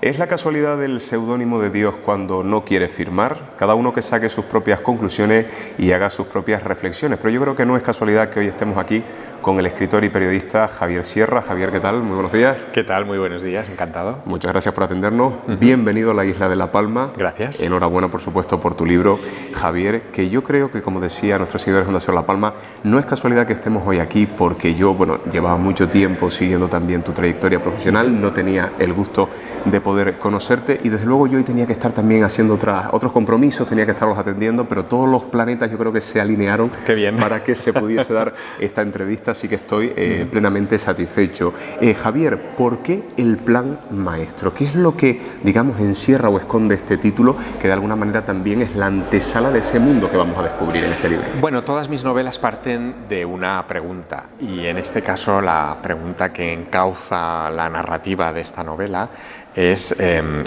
¿Es la casualidad del seudónimo de Dios cuando no quiere firmar? Cada uno que saque sus propias conclusiones y haga sus propias reflexiones. Pero yo creo que no es casualidad que hoy estemos aquí con el escritor y periodista Javier Sierra. Javier, ¿qué tal? Muy buenos días. ¿Qué tal? Muy buenos días, encantado. Muchas gracias por atendernos. Bienvenido a la isla de La Palma. Gracias. Enhorabuena, por supuesto, por tu libro, Javier, que yo creo que, como decía nuestros seguidores de Fundación La Palma, no es casualidad que estemos hoy aquí porque yo, llevaba mucho tiempo siguiendo también tu trayectoria profesional, no tenía el gusto de poder conocerte y desde luego yo hoy tenía que estar también haciendo otros compromisos, tenía que estarlos atendiendo, pero todos los planetas yo creo que se alinearon para que se pudiese dar esta entrevista, así que estoy plenamente satisfecho. Javier, ¿por qué el Plan Maestro? ¿Qué es lo que, digamos, encierra o esconde este título, que de alguna manera también es la antesala de ese mundo que vamos a descubrir en este libro? Bueno, todas mis novelas parten de una pregunta y en este caso la pregunta que encauza la narrativa de esta novela es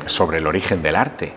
sobre el origen del arte.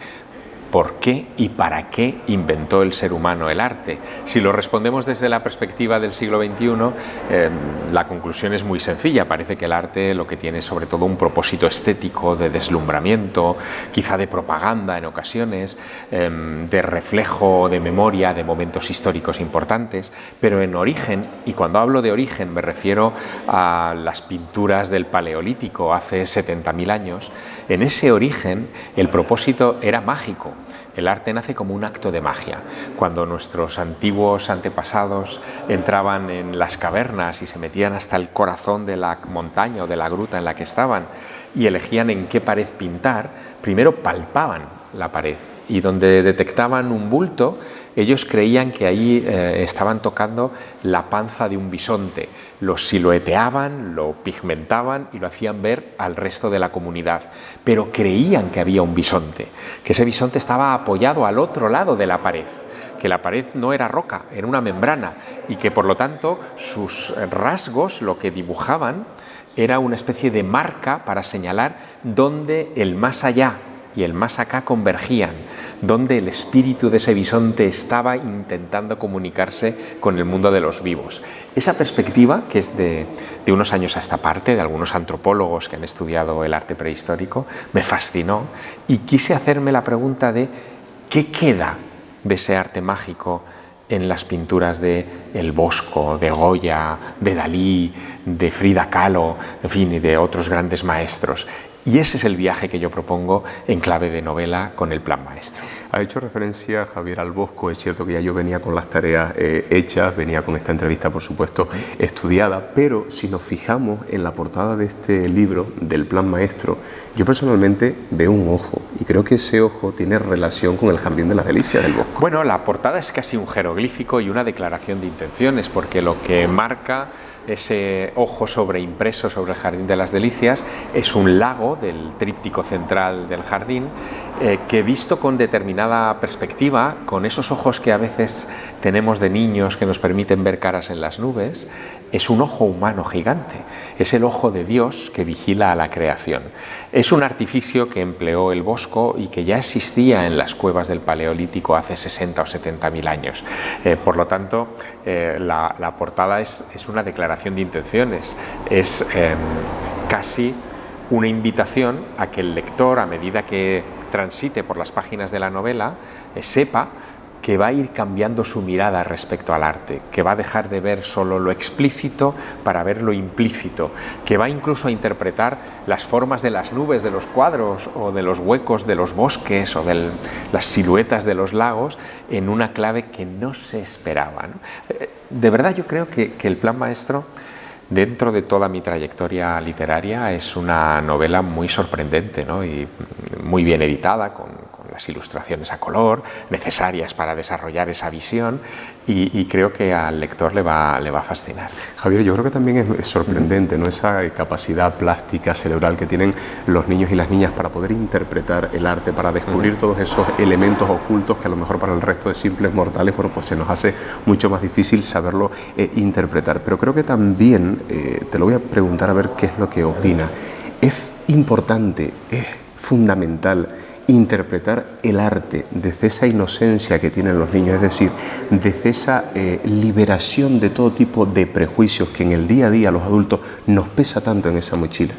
¿Por qué y para qué inventó el ser humano el arte? Si lo respondemos desde la perspectiva del siglo XXI, la conclusión es muy sencilla. Parece que el arte lo que tiene es sobre todo un propósito estético, de deslumbramiento, quizá de propaganda en ocasiones, de reflejo, de memoria, de momentos históricos importantes, pero en origen, y cuando hablo de origen me refiero a las pinturas del Paleolítico hace 70.000 años, en ese origen el propósito era mágico. El arte nace como un acto de magia. Cuando nuestros antiguos antepasados entraban en las cavernas y se metían hasta el corazón de la montaña o de la gruta en la que estaban y elegían en qué pared pintar, primero palpaban la pared y donde detectaban un bulto, ellos creían que ahí estaban tocando la panza de un bisonte. Lo silueteaban, lo pigmentaban y lo hacían ver al resto de la comunidad. Pero creían que había un bisonte, que ese bisonte estaba apoyado al otro lado de la pared, que la pared no era roca, era una membrana y que por lo tanto sus rasgos, lo que dibujaban, era una especie de marca para señalar dónde el más allá y el más acá convergían, donde el espíritu de ese bisonte estaba intentando comunicarse con el mundo de los vivos. Esa perspectiva, que es de unos años a esta parte, de algunos antropólogos que han estudiado el arte prehistórico, me fascinó y quise hacerme la pregunta de ¿qué queda de ese arte mágico en las pinturas de El Bosco, de Goya, de Dalí, de Frida Kahlo, en fin, y de otros grandes maestros? Y ese es el viaje que yo propongo en clave de novela con el Plan Maestro. Ha hecho referencia, Javier, al Bosco. Es cierto que ya yo venía con las tareas hechas, venía con esta entrevista, por supuesto, estudiada, pero si nos fijamos en la portada de este libro, del Plan Maestro, yo personalmente veo un ojo y creo que ese ojo tiene relación con el Jardín de las Delicias del Bosco. Bueno, la portada es casi un jeroglífico y una declaración de intenciones, porque lo que marca ese ojo sobreimpreso sobre el Jardín de las Delicias es un lago del tríptico central del jardín que, visto con determinada perspectiva, con esos ojos que a veces tenemos de niños que nos permiten ver caras en las nubes, es un ojo humano gigante, es el ojo de Dios que vigila a la creación. Es un artificio que empleó el Bosco y que ya existía en las cuevas del Paleolítico hace 60 o 70.000 años. Por lo tanto, la portada es una declaración de intenciones, es casi una invitación a que el lector, a medida que transite por las páginas de la novela, sepa que va a ir cambiando su mirada respecto al arte, que va a dejar de ver solo lo explícito para ver lo implícito, que va incluso a interpretar las formas de las nubes de los cuadros o de los huecos de los bosques o de las siluetas de los lagos en una clave que no se esperaba, ¿no? De verdad yo creo que el Plan Maestro, dentro de toda mi trayectoria literaria, es una novela muy sorprendente, ¿no? Y muy bien editada, con las ilustraciones a color necesarias para desarrollar esa visión y creo que al lector le va a fascinar. Javier, yo creo que también es sorprendente, ¿no?, esa capacidad plástica, cerebral que tienen los niños y las niñas para poder interpretar el arte, para descubrir todos esos elementos ocultos que a lo mejor para el resto de simples mortales, pues se nos hace mucho más difícil saberlo interpretar. Pero creo que también, te lo voy a preguntar a ver qué es lo que opina, es importante, es fundamental interpretar el arte desde esa inocencia que tienen los niños, es decir, desde esa liberación de todo tipo de prejuicios que en el día a día los adultos nos pesa tanto en esa mochila.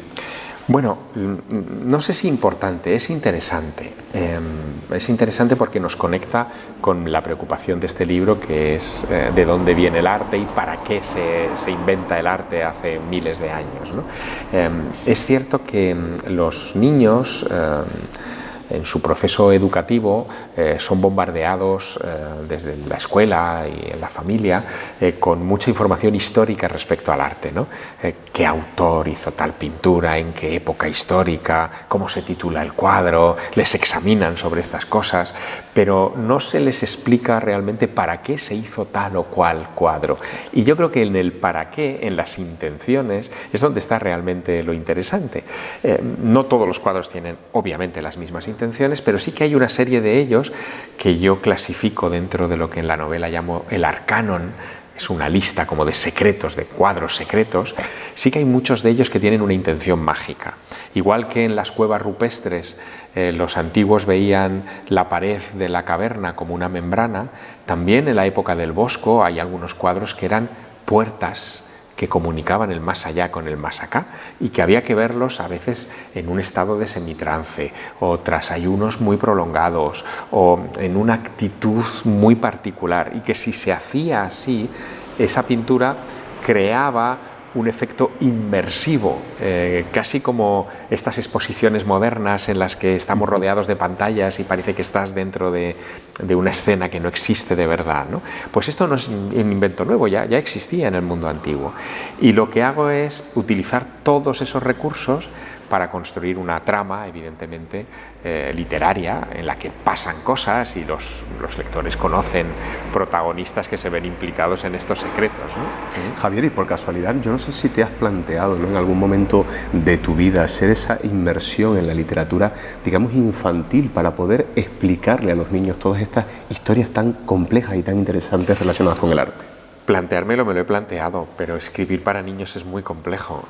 Bueno, no sé si importante, es interesante. Es interesante porque nos conecta con la preocupación de este libro, que es de dónde viene el arte y para qué se inventa el arte hace miles de años, ¿no? Es cierto que los niños en su proceso educativo son bombardeados desde la escuela y en la familia con mucha información histórica respecto al arte, ¿no? ¿Qué autor hizo tal pintura? ¿En qué época histórica? ¿Cómo se titula el cuadro? Les examinan sobre estas cosas, pero no se les explica realmente para qué se hizo tal o cual cuadro. Y yo creo que en el para qué, en las intenciones, es donde está realmente lo interesante. No todos los cuadros tienen, obviamente, las mismas intenciones, pero sí que hay una serie de ellos que yo clasifico dentro de lo que en la novela llamo el arcanon. Es una lista como de secretos, de cuadros secretos. Sí que hay muchos de ellos que tienen una intención mágica. Igual que en las cuevas rupestres los antiguos veían la pared de la caverna como una membrana, también en la época del Bosco hay algunos cuadros que eran puertas que comunicaban el más allá con el más acá y que había que verlos a veces en un estado de semitrance o tras ayunos muy prolongados o en una actitud muy particular, y que si se hacía así, esa pintura creaba un efecto inmersivo, casi como estas exposiciones modernas en las que estamos rodeados de pantallas y parece que estás dentro de una escena que no existe de verdad, ¿no? Pues esto no es un invento nuevo, ya existía en el mundo antiguo. Y lo que hago es utilizar todos esos recursos para construir una trama, evidentemente, literaria, en la que pasan cosas y los lectores conocen protagonistas que se ven implicados en estos secretos, ¿no? Javier, y por casualidad, yo no sé si te has planteado, ¿no?, en algún momento de tu vida hacer esa inmersión en la literatura, digamos, infantil, para poder explicarle a los niños todas estas historias tan complejas y tan interesantes relacionadas con el arte. Planteármelo me lo he planteado, pero escribir para niños es muy complejo.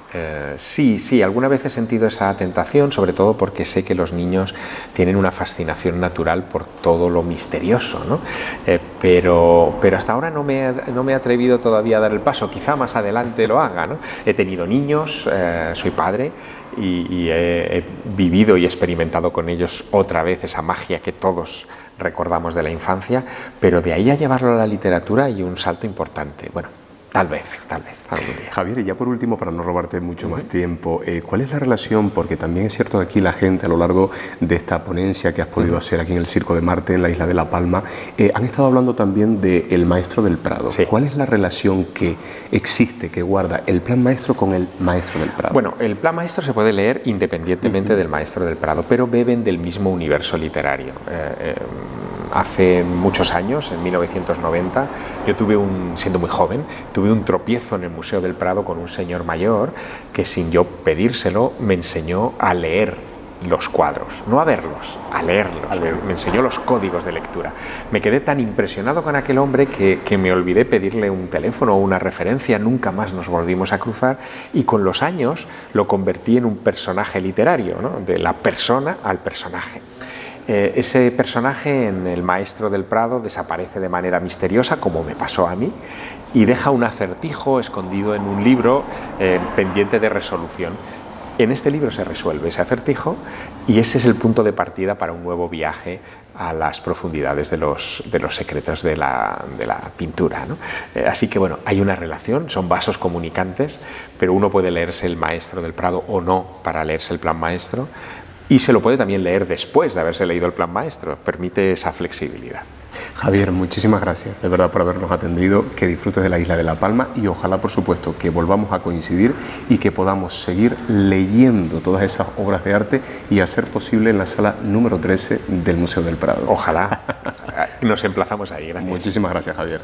Sí, alguna vez he sentido esa tentación, sobre todo porque sé que los niños tienen una fascinación natural por todo lo misterioso, ¿no? Pero hasta ahora no me he atrevido todavía a dar el paso, quizá más adelante lo haga, ¿no? He tenido niños, soy padre y he vivido y experimentado con ellos otra vez esa magia que todos recordamos de la infancia, pero de ahí a llevarlo a la literatura hay un salto importante. Bueno, tal vez, algún día. Javier, y ya por último, para no robarte mucho más tiempo, ¿cuál es la relación? Porque también es cierto que aquí la gente, a lo largo de esta ponencia que has podido hacer aquí en el Circo de Marte, en la isla de La Palma, han estado hablando también del Maestro del Prado. Sí. ¿Cuál es la relación que existe, que guarda el Plan Maestro con el Maestro del Prado? Bueno, el Plan Maestro se puede leer independientemente del Maestro del Prado, pero beben del mismo universo literario. Hace muchos años, en 1990, yo siendo muy joven, tuve un tropiezo en el Museo del Prado con un señor mayor que, sin yo pedírselo, me enseñó a leer los cuadros, no a verlos, a leerlos. Me enseñó los códigos de lectura. Me quedé tan impresionado con aquel hombre que me olvidé pedirle un teléfono o una referencia, nunca más nos volvimos a cruzar, y con los años lo convertí en un personaje literario, ¿no? De la persona al personaje. Ese personaje en El Maestro del Prado desaparece de manera misteriosa, como me pasó a mí, y deja un acertijo escondido en un libro pendiente de resolución. En este libro se resuelve ese acertijo y ese es el punto de partida para un nuevo viaje a las profundidades de los secretos de la pintura, ¿no? Así que bueno, hay una relación, son vasos comunicantes, pero uno puede leerse El Maestro del Prado o no para leerse el Plan Maestro, y se lo puede también leer después de haberse leído el Plan Maestro, permite esa flexibilidad. Javier, muchísimas gracias, de verdad, por habernos atendido, que disfrutes de la isla de La Palma y ojalá, por supuesto, que volvamos a coincidir y que podamos seguir leyendo todas esas obras de arte y hacer posible en la sala número 13 del Museo del Prado. Ojalá. Nos emplazamos ahí, gracias. Muchísimas gracias, Javier.